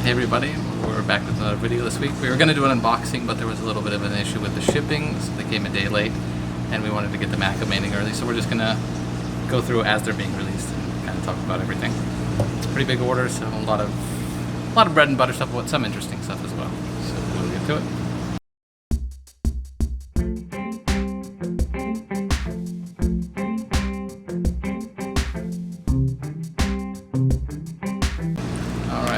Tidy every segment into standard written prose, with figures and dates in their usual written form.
Hey everybody, we're back with another video this week. We were going to do an unboxing, but there was a little bit of an issue with the shipping, so they came a day late, and we wanted to get them acclimating early, so we're just going to go through as they're being released and kind of talk about everything. It's a pretty big order, so a lot of bread and butter stuff, but some interesting stuff as well. So we'll get to it.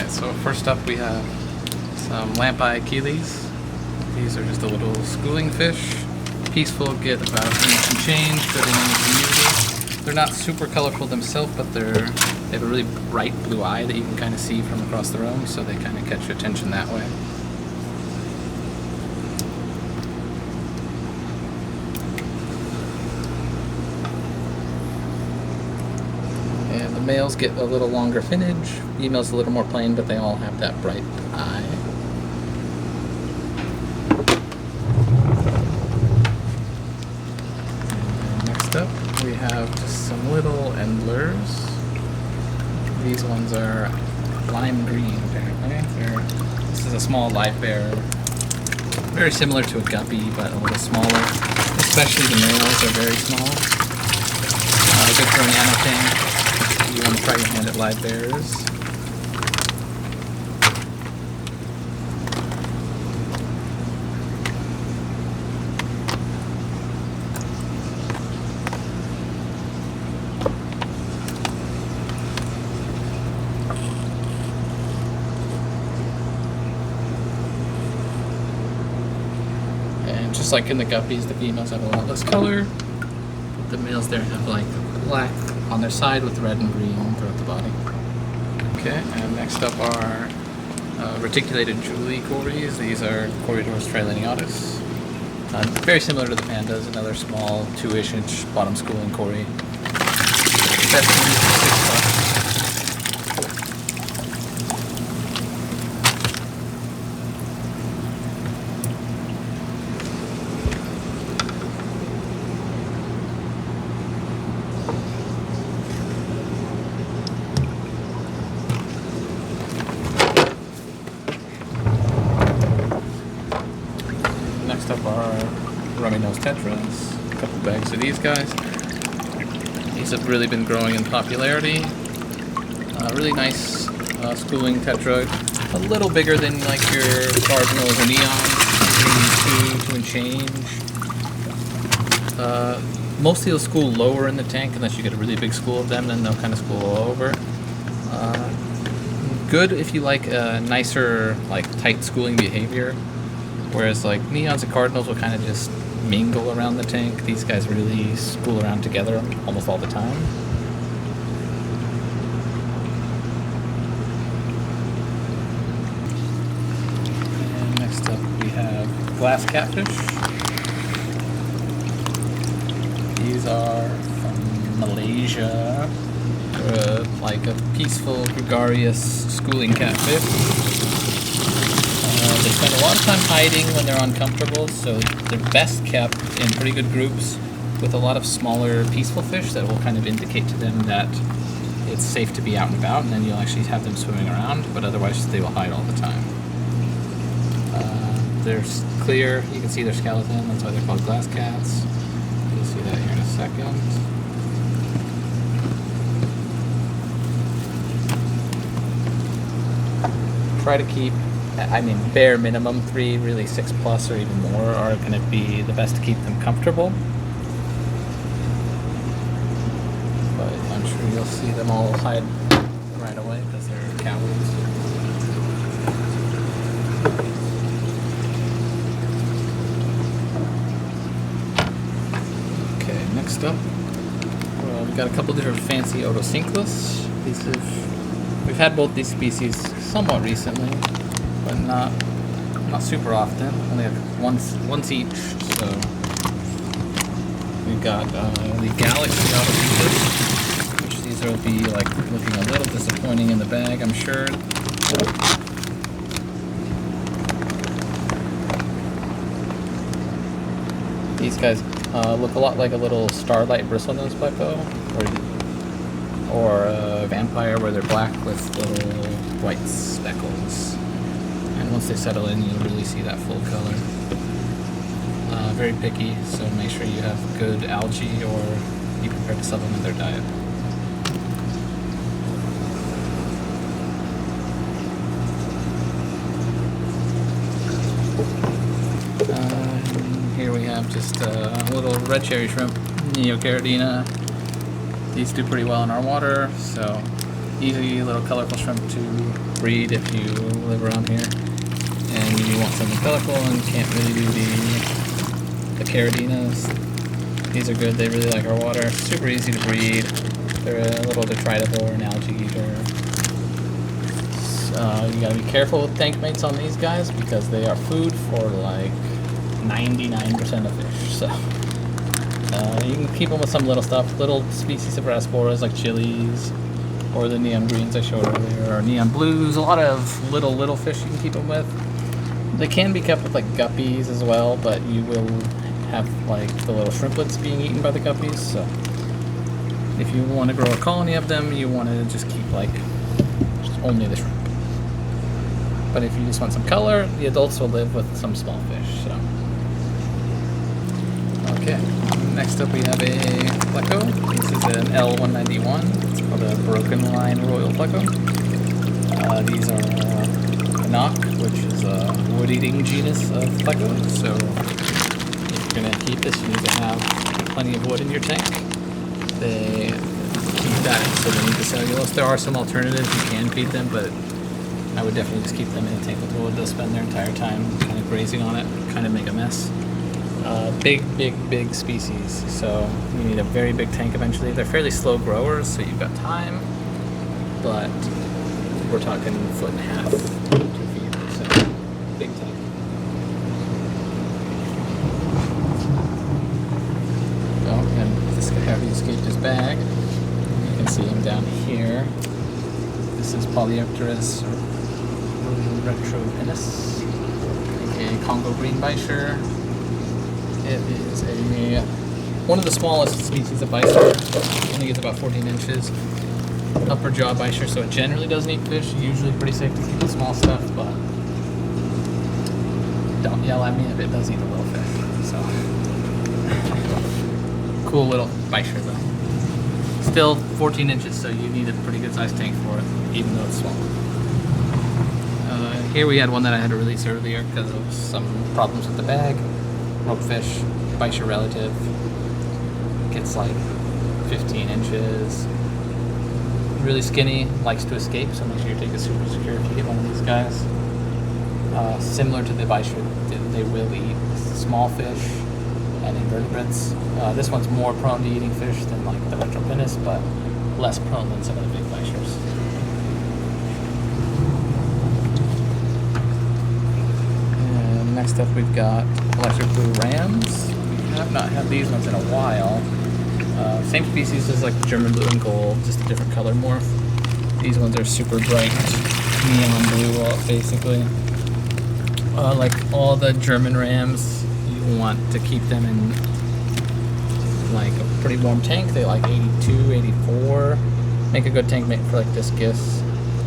So first up we have some Abacaxis. These are just a little schooling fish. Peaceful, get about an inch and change, good in any community. They're not super colorful themselves, but they have a really bright blue eye that you can kind of see from across the room, so they kind of catch your attention that way. And the males get a little longer finnage, females a little more plain, but they all have that bright eye. And next up, we have just some little endlers. These ones are lime green, apparently. This is a small live bear, very similar to a guppy, but a little smaller. Especially the males are very small. Good for an annotating. You want to try your hand at live bears. And just like in the guppies, the females have a lot less color. But the males there have like black on their side with red and green throughout the body. Okay, and next up are Reticulated Julii Corys. These are Corydoras trilineatus. Very similar to the pandas, another small 2-ish inch bottom schooling cory. Best to use for $6. Next up are rummy-nosed tetras, a couple bags of these guys. These have really been growing in popularity. Really nice schooling tetra, a little bigger than like your cardinals or neons, maybe 2 and change. Mostly they'll school lower in the tank unless you get a really big school of them, then they'll kind of school all over. Good if you like a nicer, like tight schooling behavior. Whereas like neons and cardinals will kind of just mingle around the tank. These guys really school around together almost all the time. And next up we have glass catfish. These are from Malaysia. Like a peaceful, gregarious schooling catfish. They spend a lot of time hiding when they're uncomfortable, so they're best kept in pretty good groups with a lot of smaller, peaceful fish that will kind of indicate to them that it's safe to be out and about, and then you'll actually have them swimming around, but otherwise they will hide all the time. They're clear, you can see their skeleton, that's why they're called glass cats. You'll see that here in a second. Try to keep, bare minimum 3, really 6 plus or even more are going to be the best to keep them comfortable. But I'm sure you'll see them all hide right away because they're cowards. Okay, next up, we've got a couple different fancy Otocinclus. We've had both these species somewhat recently, but not super often. Only have once each. So we've got the Galaxy Otocinclus, which these will be like looking a little disappointing in the bag, I'm sure. These guys look a lot like a little starlight bristlenose pleco, or or a vampire where they're black with little white speckles. And once they settle in, you'll really see that full color. Very picky, so make sure you have good algae or be prepared to supplement their diet. Here we have just a little red cherry shrimp, Neocaridina. These do pretty well in our water, so easy little colorful shrimp to breed if you live around here. And you want something colorful and can't really do the caridinas. These are good, they really like our water. Super easy to breed. They're a little detritivore and algae eater. You gotta be careful with tank mates on these guys because they are food for like 99% of fish. So you can keep them with some little stuff, little species of rasporas like chilies, or the neon greens I showed earlier, or neon blues. A lot of little fish you can keep them with. They can be kept with like guppies as well, but you will have like the little shrimplets being eaten by the guppies. So if you want to grow a colony of them, you want to just keep like just only the shrimp. But if you just want some color, the adults will live with some small fish. So okay, next up we have a Pleco. This is an L191. It's called a broken line royal Pleco. These are Knock, which is a wood-eating genus of Pleco. So if you're going to keep this, you need to have plenty of wood in your tank. They keep that, so they need the cellulose. There are some alternatives you can feed them, but I would definitely just keep them in a tank with wood. They'll spend their entire time kind of grazing on it, kind of make a mess. Big species, so you need a very big tank eventually. They're fairly slow growers, so you've got time, but we're talking 1.5 to 2 feet, so big tank. Oh, and this guy already escaped his bag. You can see him down here. This is Polypterus retropinus, aka Congo green bichir. It is one of the smallest species of bichir. I think it's about 14 inches. Upper jaw bichir, so it generally doesn't eat fish. Usually pretty safe to keep the small stuff, but don't yell at me if it does eat a little fish. So cool little bichir though. Still 14 inches, so you need a pretty good sized tank for it, even though it's small. Here we had one that I had to release earlier because of some problems with the bag. Ropefish, bichir relative, gets like 15 inches, really skinny, likes to escape, so make sure your tank is super secure if you get one of these guys. Similar to the bichir, they will eat small fish and invertebrates. This one's more prone to eating fish than like the retropinus, but less prone than some of the big bichirs. Next up we've got electric blue rams. We have not had these ones in a while. Same species as like German blue and gold, just a different color morph. These ones are super bright neon blue basically. Like all the German rams, you want to keep them in like a pretty warm tank. They like 82, 84. Make a good tank mate for like discus.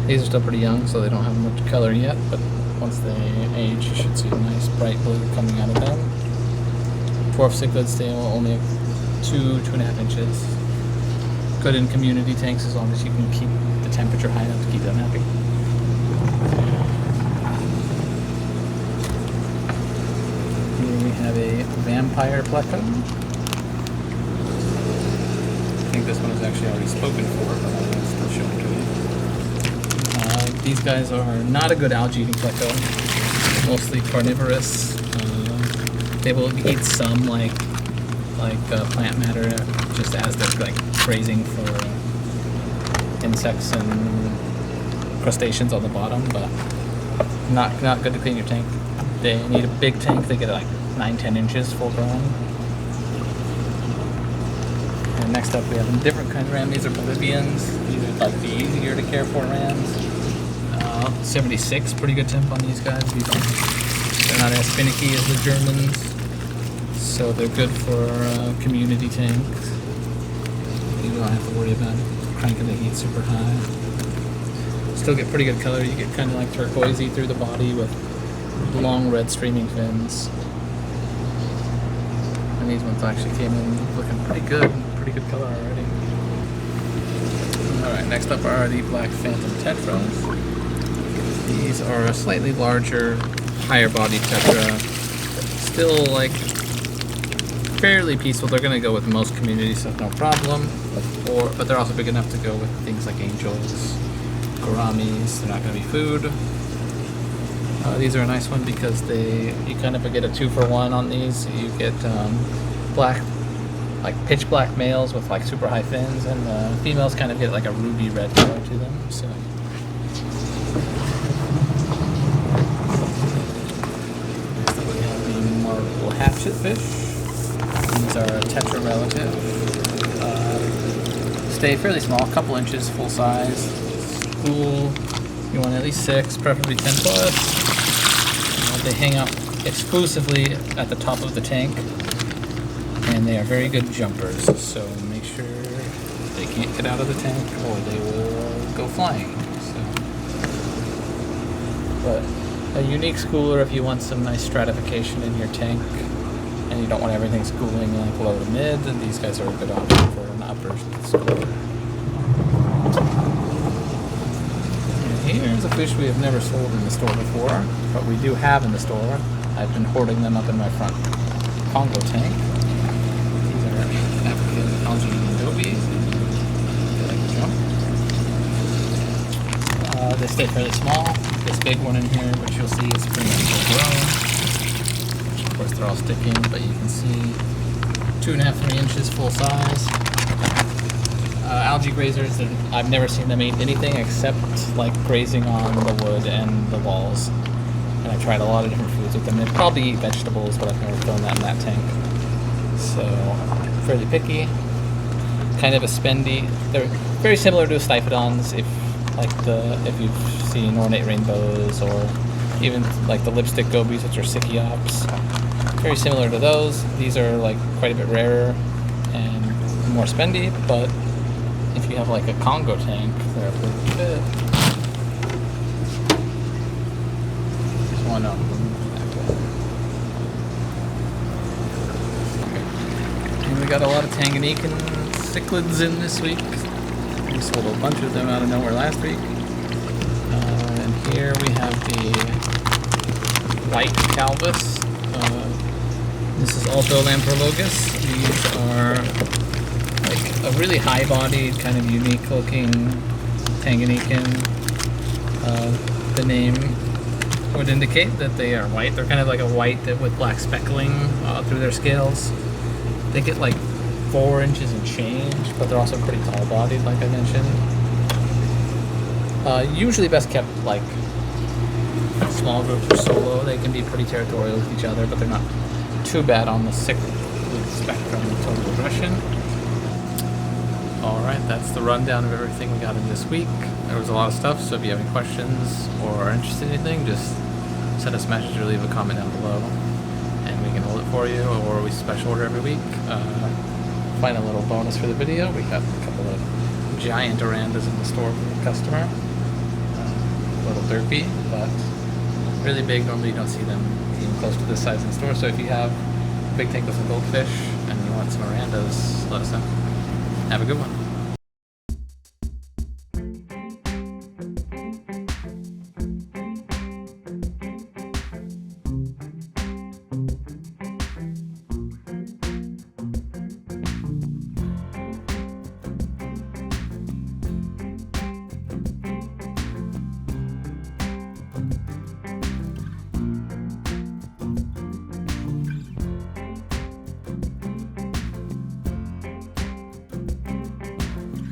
These are still pretty young, so they don't have much color yet, but once they age, you should see a nice bright blue coming out of them. Dwarf cichlids, they will only have 2.5 inches. Good in community tanks as long as you can keep the temperature high enough to keep them happy. Here we have a vampire Pleco. I think this one is actually already spoken for, but I'll still show it to you. These guys are not a good algae eating Pleco, mostly carnivorous. They will eat some like plant matter just as they're like grazing for insects and crustaceans on the bottom, but not good to clean your tank. They need a big tank. They get like 9-10 inches full grown. And next up we have a different kind of ram. These are Bolivians. These are like the easier to care for rams. 76, pretty good temp on these guys. They're not as finicky as the Germans, so they're good for community tanks. You don't have to worry about cranking the heat super high. Still get pretty good color. You get kind of like turquoisey through the body with long red streaming fins. And these ones actually came in looking pretty good color already. Alright, next up are the black phantom tetras. These are a slightly larger, higher body tetra. Still like fairly peaceful. They're going to go with most communities, so no problem. But they're also big enough to go with things like angels, gouramis. They're not going to be food. These are a nice one because you kind of get a 2-for-1 on these. You get black, like pitch black males with like super high fins, and the females kind of get like a ruby red color to them. So. Next up we have the marble hatchet fish. These are a tetra relative. Stay fairly small, a couple inches, full size. School, you want at least 6, preferably 10 plus. They hang out exclusively at the top of the tank, and they are very good jumpers, so make sure they can't get out of the tank or they will go flying. But a unique schooler if you want some nice stratification in your tank and you don't want everything schooling like low to mid, then these guys are a good option for an upper schooler. Here's a fish we have never sold in the store before, but we do have in the store. I've been hoarding them up in my front Congo tank. These are African algae dobies. They like to jump. They stay fairly small. This big one in here, which you'll see is pretty much full grown. Of course, they're all sticking, but you can see 2.5–3 inches full size. Algae grazers, I've never seen them eat anything except like grazing on the wood and the walls. And I tried a lot of different foods with them. They probably eat vegetables, but I've never thrown that in that tank. So, fairly picky. Kind of a spendy. They're very similar to Stiphodons if you've seen ornate rainbows, or even like the lipstick gobies, which are Sychiops. Very similar to those. These are like quite a bit rarer and more spendy, but if you have like a Congo tank, they're a pretty fit. There's one up. And we got a lot of Tanganyika Cichlids in this week. We sold a bunch of them out of nowhere last week. And here we have the white calvus. This is Altolamprologus. These are a really high-bodied, kind of unique-looking Tanganyikan. The name would indicate that they are white. They're kind of like a white with black speckling through their scales. They get like 4 inches and change, but they're also pretty tall-bodied, like I mentioned. Usually best kept like small groups or solo. They can be pretty territorial with each other, but they're not too bad on the cichlid spectrum of total aggression. Alright, that's the rundown of everything we got in this week. There was a lot of stuff, so if you have any questions or are interested in anything, just send us a message or leave a comment down below, and we can hold it for you, or we special order every week. Final little bonus for the video, we got a couple of giant orandas in the store for the customer. A little derpy, but really big. Normally you don't see them even close to this size in the store, so if you have a big tank with some goldfish and you want some orandas, let us know. Have a good one.